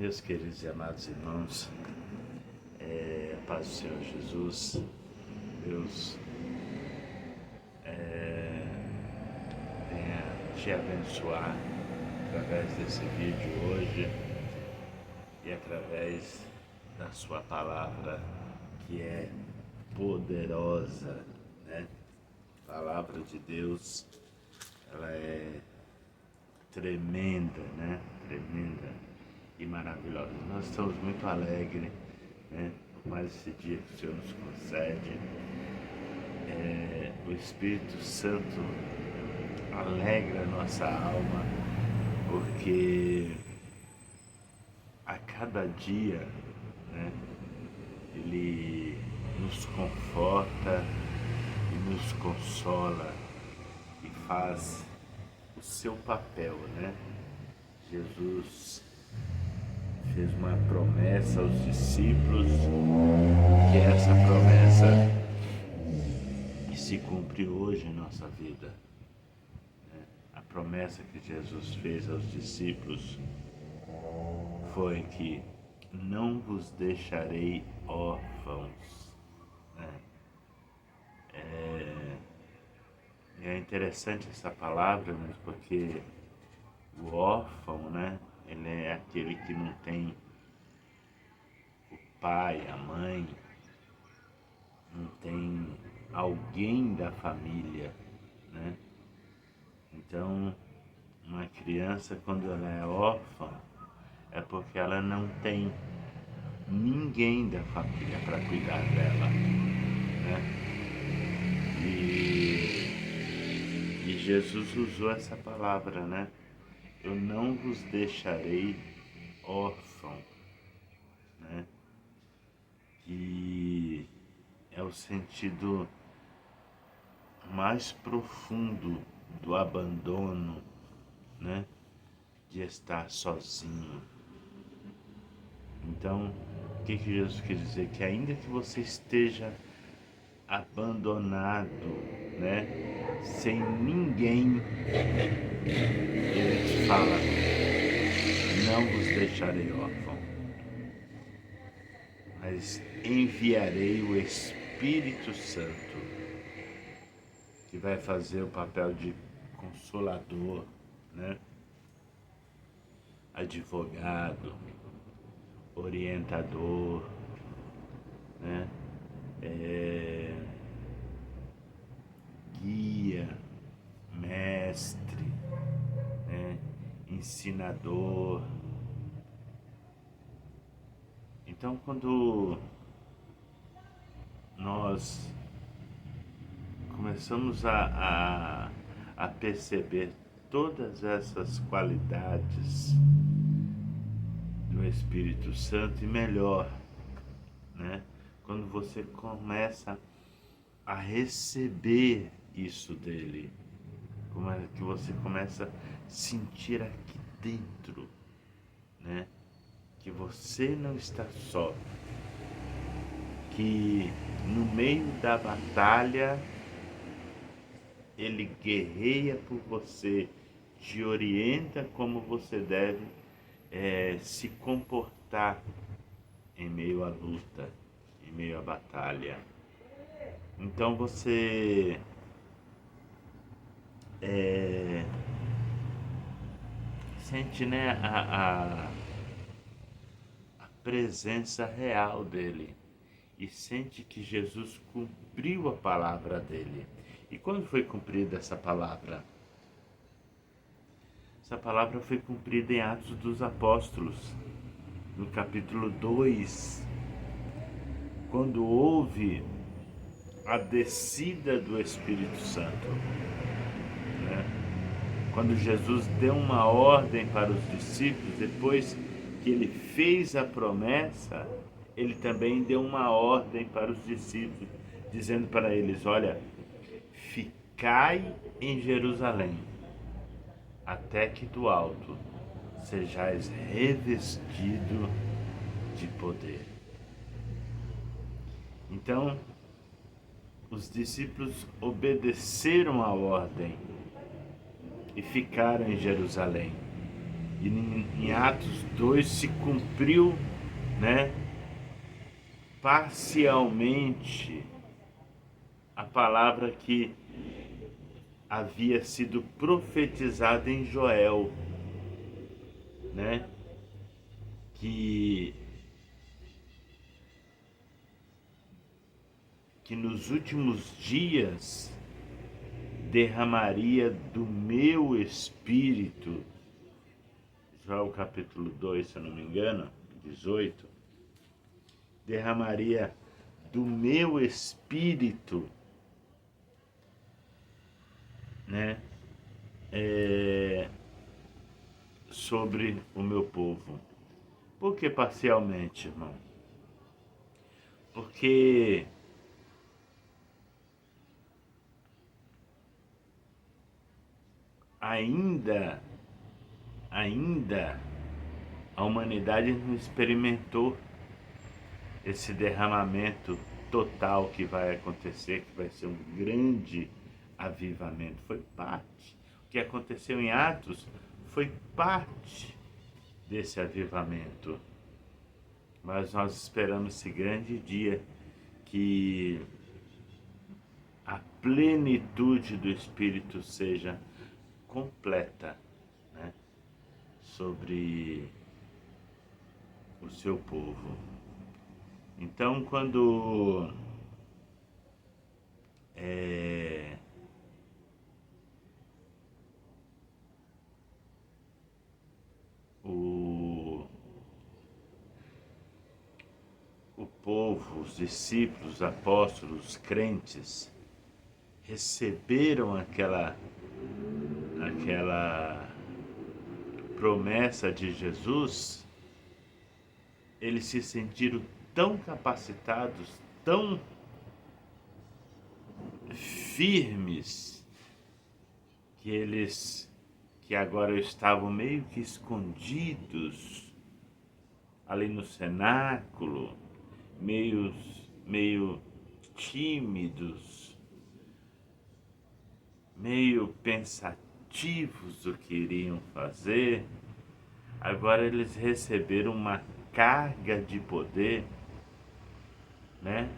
Meus queridos e amados irmãos, a paz do Senhor Jesus, Deus venha te abençoar através desse vídeo hoje e através da sua palavra que é poderosa, né? A palavra de Deus, ela é tremenda, né? Tremenda e maravilhosa. Nós estamos muito alegres, né? Por mais esse dia que o Senhor nos concede. O Espírito Santo alegra a nossa alma, porque a cada dia, né, Ele nos conforta e nos consola e faz o seu papel, né? Jesus fez uma promessa aos discípulos, que é essa promessa que se cumpre hoje em nossa vida, né? A promessa que Jesus fez aos discípulos foi que não vos deixarei órfãos, né? É interessante essa palavra, mas porque o órfão, né? Ele é aquele que não tem o pai, a mãe, não tem alguém da família, né? Então, uma criança, quando ela é órfã, é porque ela não tem ninguém da família para cuidar dela, né? E Jesus usou essa palavra, né? Eu não vos deixarei órfão, né? Que é o sentido mais profundo do abandono, né? De estar sozinho. Então, o que Jesus quer dizer? Que ainda que você esteja abandonado, né? Sem ninguém, Ele te fala, não vos deixarei órfão, mas enviarei o Espírito Santo, que vai fazer o papel de consolador, né? Advogado, orientador, né? Guia, mestre, né? Ensinador. Então, quando nós começamos a perceber todas essas qualidades do Espírito Santo, e melhor, né? Quando você começa a receber isso dele, como é que você começa a sentir aqui dentro, né? Que você não está só, que no meio da batalha ele guerreia por você, te orienta como você deve se comportar em meio à luta, em meio à batalha. Então você sente, né, a presença real dele e sente que Jesus cumpriu a palavra dele. E quando foi cumprida essa palavra? Essa palavra foi cumprida em Atos dos Apóstolos, no capítulo 2, quando houve a descida do Espírito Santo, né? Quando Jesus deu uma ordem para os discípulos, depois que ele fez a promessa, ele também deu uma ordem para os discípulos, dizendo para eles, olha, ficai em Jerusalém, até que do alto sejais revestido de poder. Então, os discípulos obedeceram à ordem e ficaram em Jerusalém. E em Atos 2 se cumpriu, né, parcialmente a palavra que havia sido profetizada em Joel, né, que nos últimos dias derramaria do meu espírito, Joel capítulo 2, se eu não me engano, 18, derramaria do meu espírito, né, sobre o meu povo. Por que parcialmente, irmão? Porque ainda a humanidade não experimentou esse derramamento total que vai acontecer, que vai ser um grande avivamento. Foi parte. O que aconteceu em Atos foi parte desse avivamento. Mas nós esperamos esse grande dia que a plenitude do Espírito seja completa, né, sobre o seu povo. Então, quando o povo, os discípulos, os apóstolos, os crentes receberam aquela promessa de Jesus, eles se sentiram tão capacitados, tão firmes, que agora estavam meio que escondidos ali no cenáculo, meio tímidos, meio pensativos do que iriam fazer. Agora eles receberam uma carga de poder, né?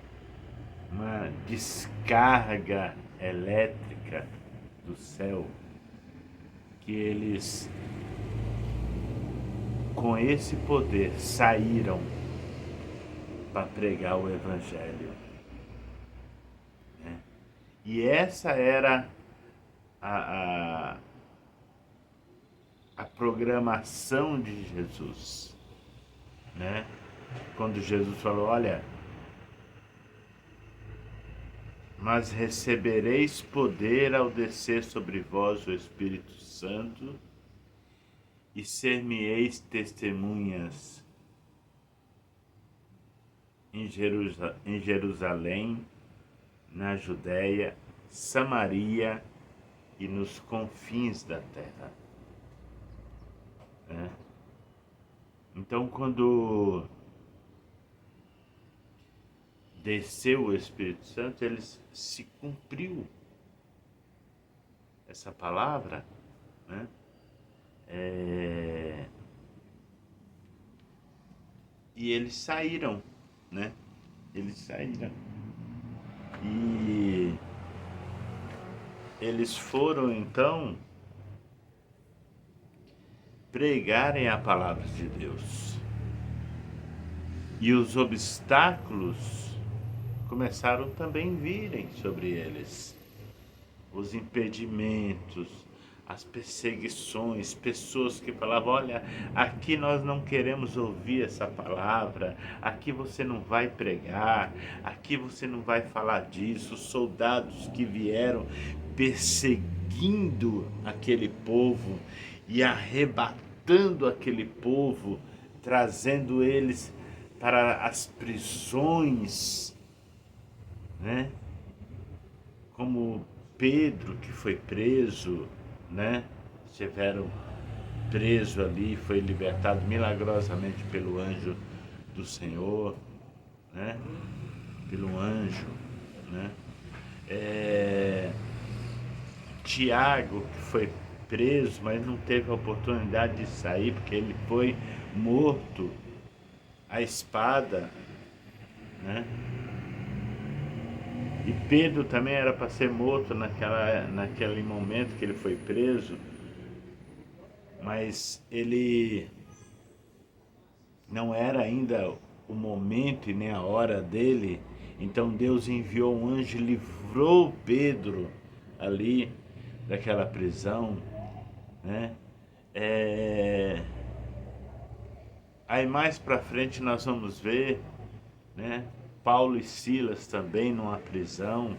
Uma descarga elétrica do céu, que eles, com esse poder, saíram para pregar o Evangelho, né? E essa era a programação de Jesus, né? Quando Jesus falou, olha, mas recebereis poder ao descer sobre vós o Espírito Santo e ser-me-eis testemunhas em Jerusalém, na Judéia, Samaria e nos confins da terra. Então, quando desceu o Espírito Santo, se cumpriu essa palavra, né? E eles saíram, né? Eles saíram. E eles foram, então, pregarem a palavra de Deus. E os obstáculos começaram também a virem sobre eles. Os impedimentos, as perseguições, pessoas que falavam, olha, aqui nós não queremos ouvir essa palavra, aqui você não vai pregar, aqui você não vai falar disso. Soldados que vieram perseguindo aquele povo e arrebatando aquele povo, trazendo eles para as prisões, né? Como Pedro, que foi preso, né? Estiveram preso ali, foi libertado milagrosamente pelo anjo do Senhor, né? Pelo anjo, né? Tiago, que foi preso, mas não teve a oportunidade de sair, porque ele foi morto à espada, né? E Pedro também era para ser morto naquele momento que ele foi preso, mas ele não era ainda o momento e nem a hora dele. Então Deus enviou um anjo e livrou Pedro ali daquela prisão, né? Aí mais para frente nós vamos ver, né? Paulo e Silas também numa prisão.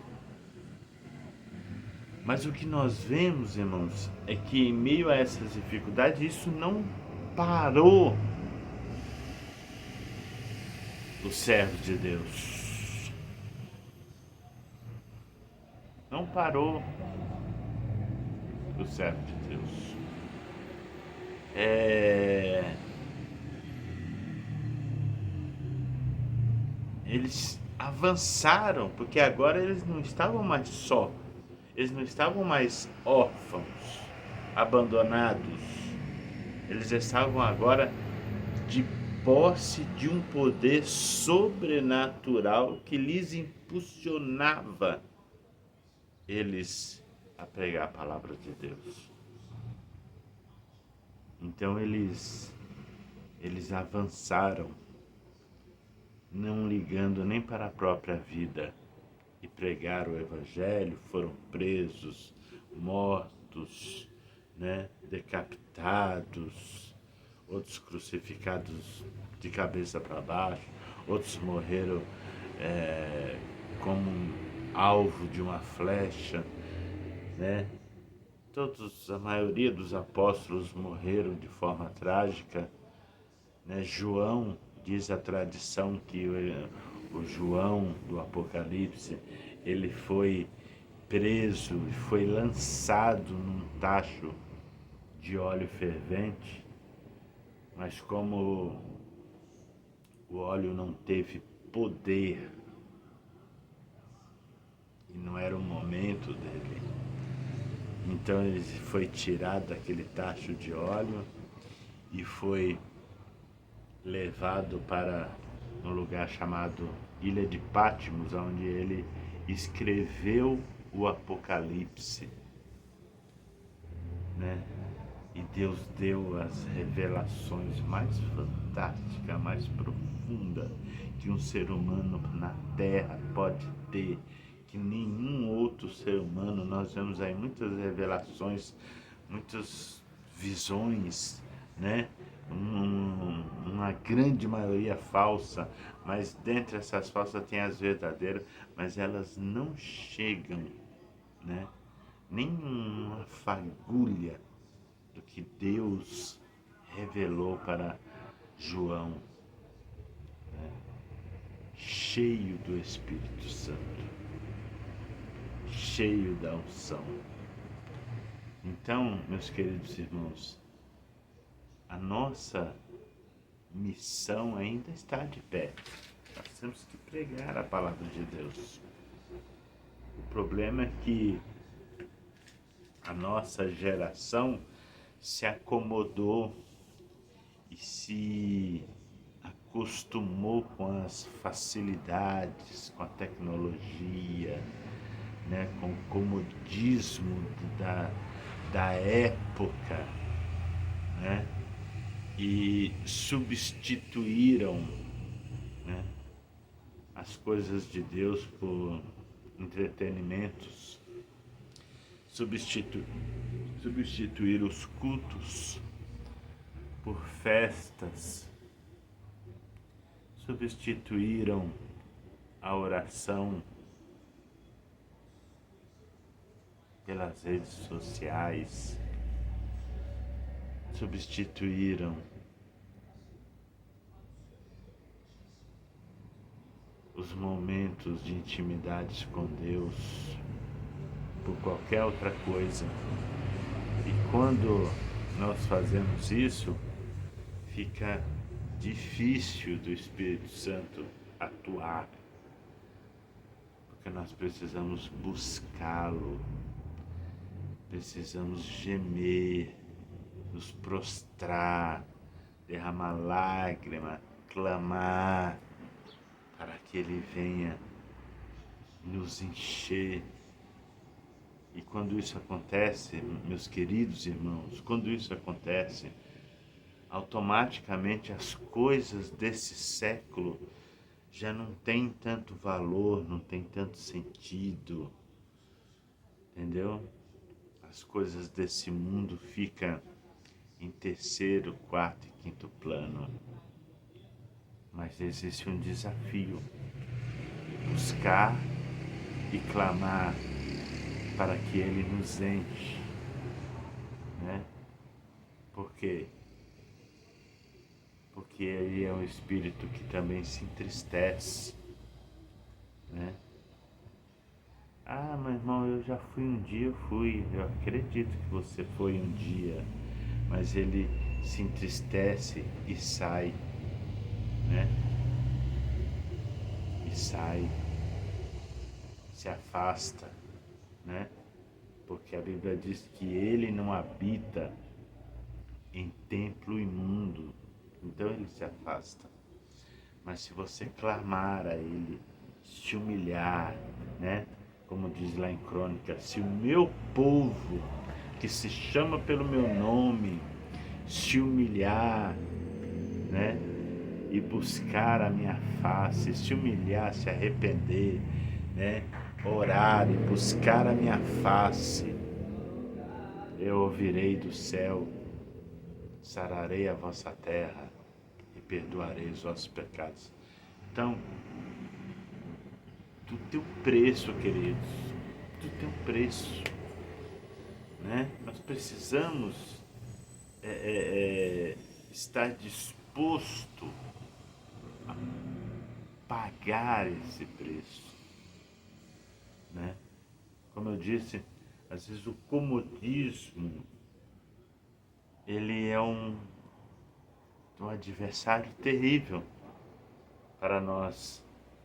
Mas o que nós vemos, irmãos, é que em meio a essas dificuldades, isso não parou os servos de Deus. Não parou os servos de Deus. Eles avançaram, porque agora eles não estavam mais só, eles não estavam mais órfãos, abandonados. Eles estavam agora de posse de um poder sobrenatural que lhes impulsionava eles a pregar a palavra de Deus. Então eles avançaram, não ligando nem para a própria vida, e pregaram o evangelho, foram presos, mortos, né, decapitados, outros crucificados de cabeça para baixo, outros morreram como um alvo de uma flecha, né? A maioria dos apóstolos morreram de forma trágica, né? João, diz a tradição que o João do Apocalipse, ele foi preso e foi lançado num tacho de óleo fervente, mas como o óleo não teve poder e não era o momento dele, então ele foi tirado daquele tacho de óleo e foi levado para um lugar chamado Ilha de Patmos, onde ele escreveu o Apocalipse, né? E Deus deu as revelações mais fantásticas, mais profundas que um ser humano na Terra pode ter, que nenhum outro ser humano. Nós vemos aí muitas revelações, muitas visões, né? Uma grande maioria falsa, mas dentre essas falsas tem as verdadeiras, mas elas não chegam, né? Nem uma fagulha do que Deus revelou para João, né? Cheio do Espírito Santo, cheio da unção. Então, meus queridos irmãos, a nossa missão ainda está de pé. Nós temos que pregar a palavra de Deus. O problema é que a nossa geração se acomodou e se acostumou com as facilidades, com a tecnologia, né, com o comodismo da época, né, e substituíram, né, as coisas de Deus por entretenimentos, substituir os cultos por festas, substituíram a oração pelas redes sociais, substituíram os momentos de intimidade com Deus por qualquer outra coisa. E quando nós fazemos isso, fica difícil do Espírito Santo atuar, porque nós precisamos buscá-lo, precisamos gemer, nos prostrar, derramar lágrima, clamar, para que Ele venha nos encher. E quando isso acontece, meus queridos irmãos, quando isso acontece, automaticamente as coisas desse século já não têm tanto valor, não tem tanto sentido, entendeu? As coisas desse mundo ficam em terceiro, quarto e quinto plano. Mas existe um desafio: buscar e clamar para que Ele nos enche, né? Por quê? Porque Ele é um Espírito que também se entristece, né? Ah, meu irmão, eu já fui um dia, eu acredito que você foi um dia, mas Ele se entristece e sai, né? E sai, se afasta, né? Porque a Bíblia diz que Ele não habita em templo imundo, então Ele se afasta. Mas se você clamar a Ele, se humilhar, né? Como diz lá em Crônica, se o meu povo, que se chama pelo meu nome, se humilhar, né? E buscar a minha face, se humilhar, se arrepender, né? Orar e buscar a minha face, eu ouvirei do céu, sararei a vossa terra e perdoarei os vossos pecados. Então, tudo tem um preço, queridos, tudo tem um preço, né? Nós precisamos estar disposto a pagar esse preço, né? Como eu disse, às vezes o comodismo, ele é um adversário terrível para nós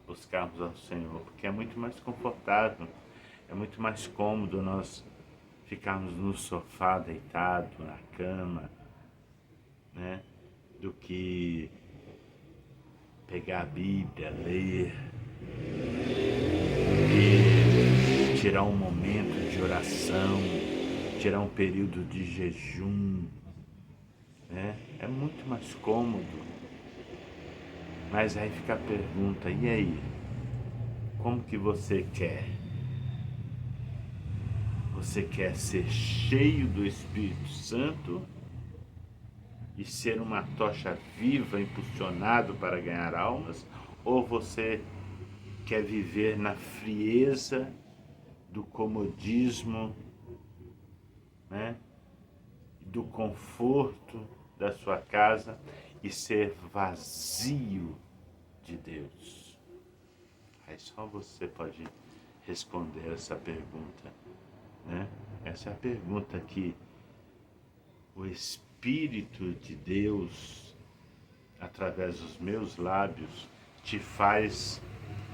buscarmos ao Senhor, porque é muito mais confortável, é muito mais cômodo nós ficarmos no sofá deitado, na cama, né, do que pegar a Bíblia, ler, do que tirar um momento de oração, tirar um período de jejum, né? É muito mais cômodo. Mas aí fica a pergunta: e aí? Como que você quer? Você quer ser cheio do Espírito Santo e ser uma tocha viva, impulsionado para ganhar almas? Ou você quer viver na frieza do comodismo, né? Do conforto da sua casa e ser vazio de Deus? Aí só você pode responder essa pergunta, né? Essa é a pergunta que o Espírito de Deus, através dos meus lábios, te faz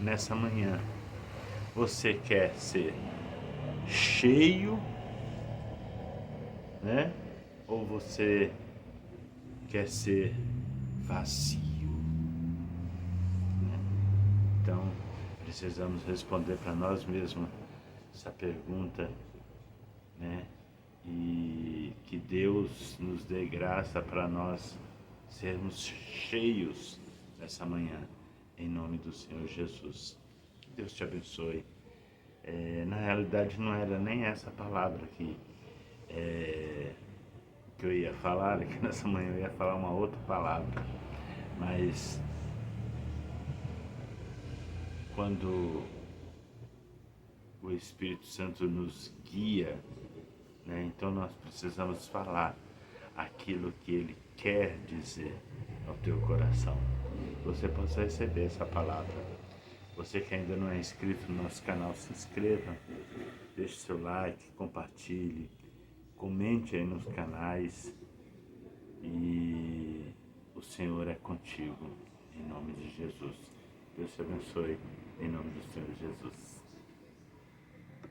nessa manhã. Você quer ser cheio, né? Ou você quer ser vazio, né? Então, precisamos responder para nós mesmos essa pergunta, né? E que Deus nos dê graça para nós sermos cheios nessa manhã, em nome do Senhor Jesus. Deus te abençoe. Na realidade não era nem essa palavra que eu ia falar, que nessa manhã eu ia falar uma outra palavra, mas quando o Espírito Santo nos guia, né, então nós precisamos falar aquilo que Ele quer dizer ao teu coração. Você possa receber essa palavra. Você que ainda não é inscrito no nosso canal, se inscreva, deixe seu like, compartilhe, comente aí nos canais e o Senhor é contigo, em nome de Jesus. Deus te abençoe, em nome do Senhor Jesus.